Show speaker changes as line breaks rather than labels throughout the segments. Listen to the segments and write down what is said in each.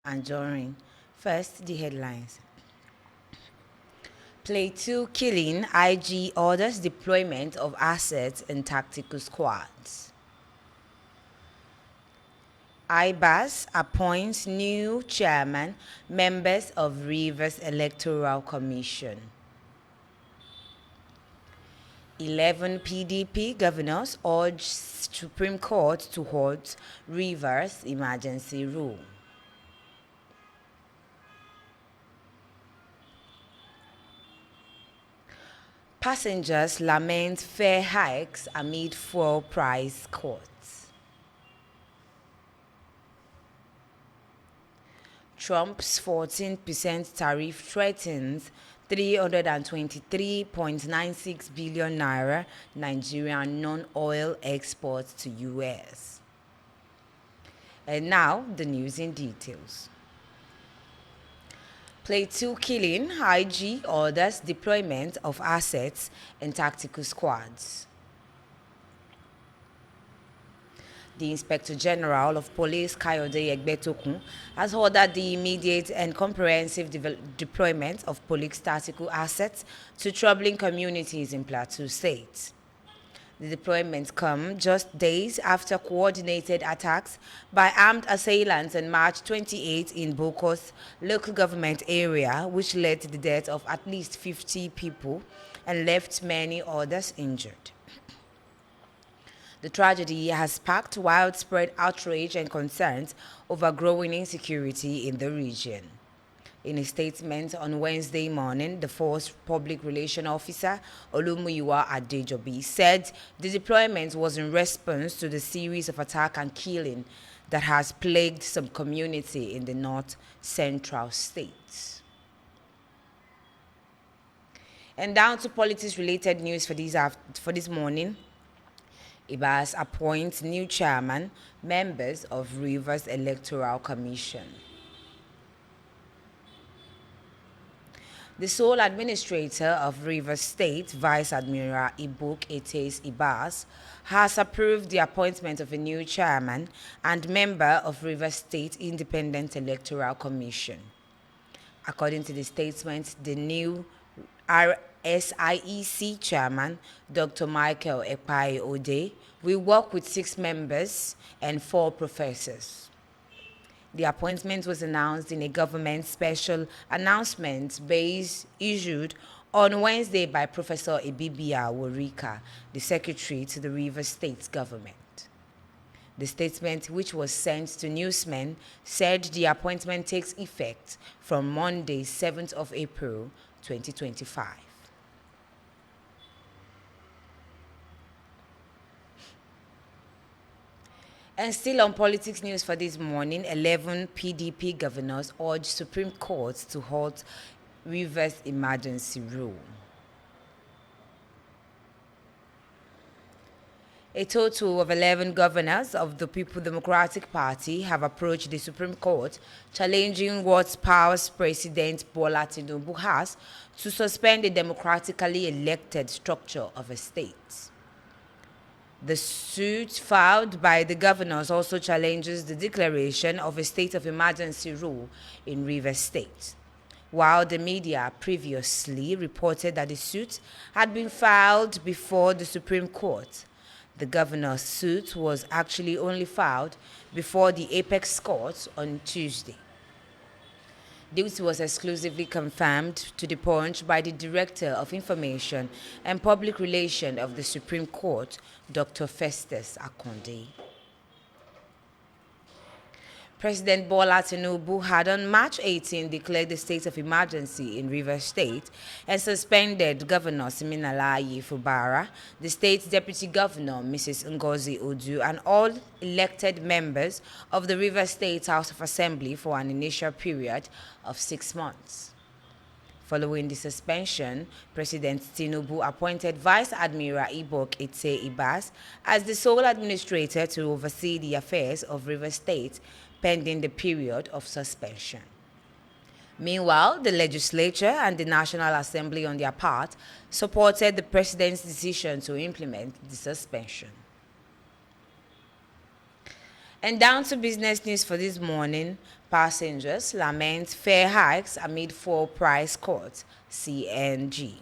ANJORIN. First, the headlines. Play 2 killing, IG orders deployment of assets in tactical squads. IBAS appoints new chairman, members of Rivers Electoral Commission. 11 PDP governors urge Supreme Court to halt Rivers emergency rule. Passengers lament fare hikes amid fuel price cuts. Trump's 14% tariff threatens 323.96 billion naira Nigerian non-oil exports to US. And now, the news in details. Play 2 killing, IG orders deployment of assets in tactical squads. The Inspector General of Police, Kayode Egbetokun, has ordered the immediate and comprehensive deployment of police tactical assets to troubling communities in Plateau State. The deployments come just days after coordinated attacks by armed assailants on March 28 in Bokos local government area, which led to the death of at least 50 people and left many others injured. The tragedy has sparked widespread outrage and concerns over growing insecurity in the region. In a statement on Wednesday morning, the force public relations officer, Olumuyiwa Adejobi, said the deployment was in response to the series of attack and killing that has plagued some community in the north-central states. And down to politics-related news for this morning. IBAS appoints new chairman, members of Rivers Electoral Commission. The sole administrator of Rivers State, Vice Admiral Ibuk Etes Ibas, has approved the appointment of a new chairman and member of Rivers State Independent Electoral Commission. According to the statement, the new RSIEC chairman, Dr. Michael Ekpai Ode, will work with 6 members and 4 professors. The appointment was announced in a government special announcement issued on Wednesday by Professor Ibibia Worika, the secretary to the Rivers State government. The statement, which was sent to newsmen, said the appointment takes effect from Monday, 7th of April, 2025. And still on politics news for this morning, 11 PDP governors urge Supreme Court to halt Rivers emergency rule. A total of 11 governors of the People Democratic Party have approached the Supreme Court, challenging what powers President Bola Tinubu has to suspend the democratically elected structure of a state. The suit filed by the governors also challenges the declaration of a state of emergency rule in Rivers State. While the media previously reported that the suit had been filed before the Supreme Court, the governor's suit was actually only filed before the Apex Court on Tuesday. This was exclusively confirmed to the Punch by the Director of Information and Public Relations of the Supreme Court, Dr. Festus Akonde. President Bola Tinubu had on March 18 declared the state of emergency in Rivers State and suspended Governor Siminalayi Fubara, the state's deputy governor, Mrs. Ngozi Odu, and all elected members of the Rivers State House of Assembly for an initial period of 6 months. Following the suspension, President Tinubu appointed Vice Admiral Ibok Ete Ibas as the sole administrator to oversee the affairs of Rivers State pending the period of suspension. Meanwhile, the legislature and the National Assembly on their part supported the president's decision to implement the suspension. And down to business news for this morning. Passengers lament fare hikes amid fuel price cuts. CNG.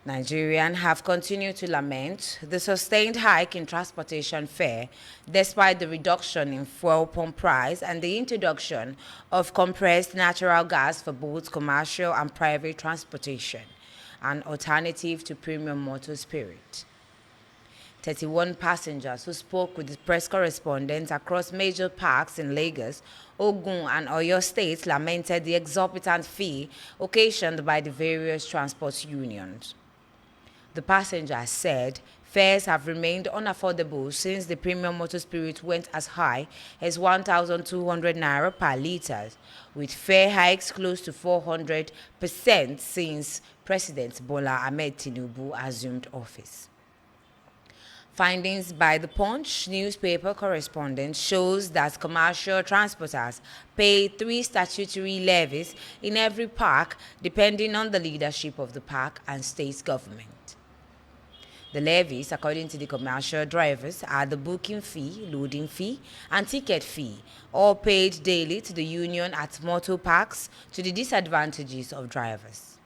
Nigerians have continued to lament the sustained hike in transportation fare despite the reduction in fuel pump price and the introduction of compressed natural gas for both commercial and private transportation, an alternative to premium motor spirit. 31 passengers who spoke with the press correspondents across major parks in Lagos, Ogun, and Oyo states lamented the exorbitant fee occasioned by the various transport unions. The passengers said fares have remained unaffordable since the premium motor spirit went as high as 1,200 naira per litre, with fare hikes close to 400% since President Bola Ahmed Tinubu assumed office. Findings by the Punch newspaper correspondent shows that commercial transporters pay 3 statutory levies in every park depending on the leadership of the park and state government. The levies, according to the commercial drivers, are the booking fee, loading fee, and ticket fee, all paid daily to the union at motor parks to the disadvantages of drivers.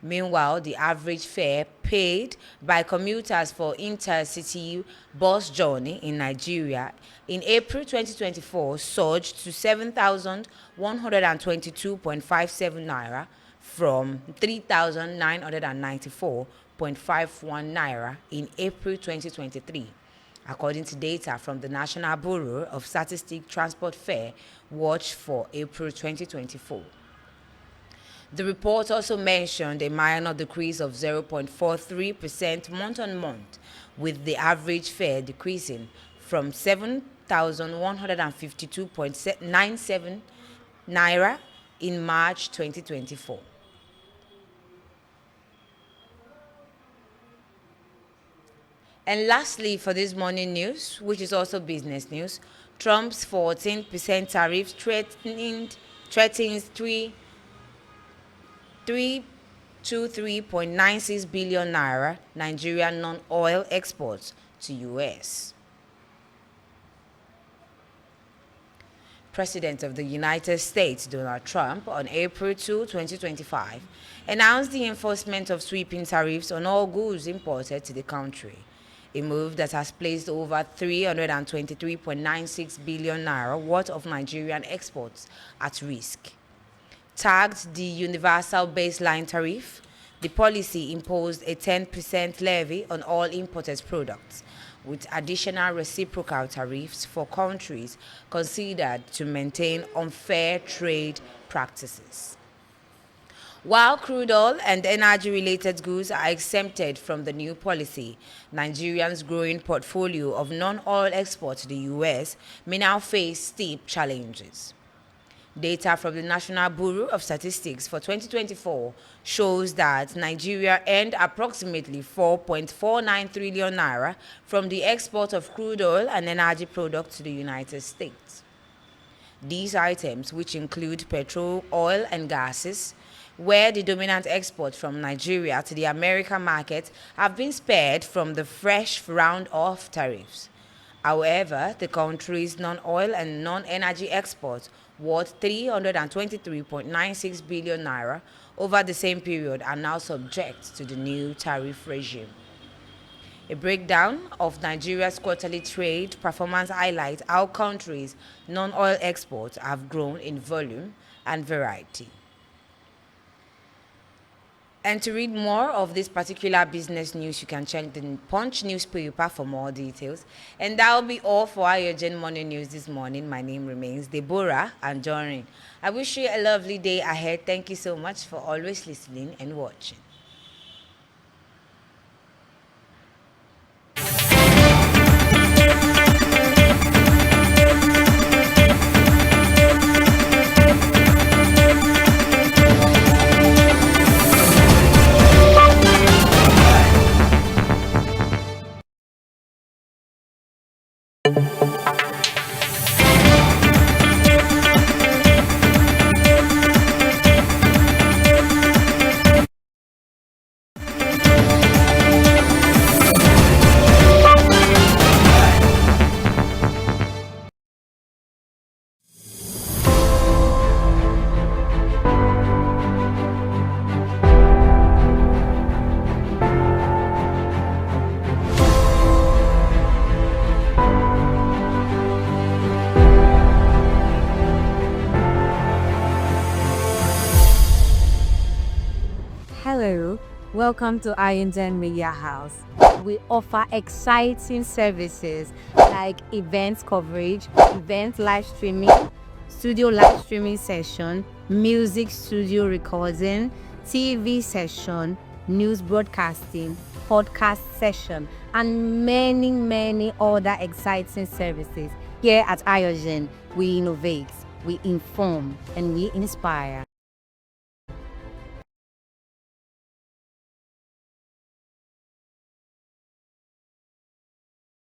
Meanwhile, the average fare paid by commuters for intercity bus journey in Nigeria in April 2024 surged to 7,122.57 naira from 3,994.51 naira in April 2023, according to data from the National Bureau of Statistics Transport Fare Watch for April 2024. The report also mentioned a minor decrease of 0.43% month-on-month, with the average fare decreasing from 7,152.97 naira in March 2024. And lastly, for this morning news, which is also business news, Trump's 14% tariff threatens 323.96 billion naira Nigerian non-oil exports to U.S. President of the United States, Donald Trump, on April 2, 2025, announced the enforcement of sweeping tariffs on all goods imported to the country, a move that has placed over 323.96 billion naira worth of Nigerian exports at risk. Tagged the Universal Baseline Tariff, the policy imposed a 10% levy on all imported products, with additional reciprocal tariffs for countries considered to maintain unfair trade practices. While crude oil and energy-related goods are exempted from the new policy, Nigeria's growing portfolio of non-oil exports to the U.S. may now face steep challenges. Data from the National Bureau of Statistics for 2024 shows that Nigeria earned approximately 4.49 trillion naira from the export of crude oil and energy products to the United States. These items, which include petrol, oil, and gases, were the dominant export from Nigeria to the American market, have been spared from the fresh round-off tariffs. However, the country's non-oil and non-energy exports, worth 323.96 billion naira over the same period, are now subject to the new tariff regime. A breakdown of Nigeria's quarterly trade performance highlights how countries' non-oil exports have grown in volume and variety. And to read more of this particular business news, you can check the Punch newspaper for more details. And that will be all for Ayogen Morning News this morning. My name remains DEBORAH ANJORIN. I wish you a lovely day ahead. Thank you so much for always listening and watching.
Welcome to Ayogen Media House. We offer exciting services like event coverage, event live streaming, studio live streaming session, music studio recording, TV session, news broadcasting, podcast session, and many other exciting services. Here at Ayogen, we innovate, we inform, and we inspire.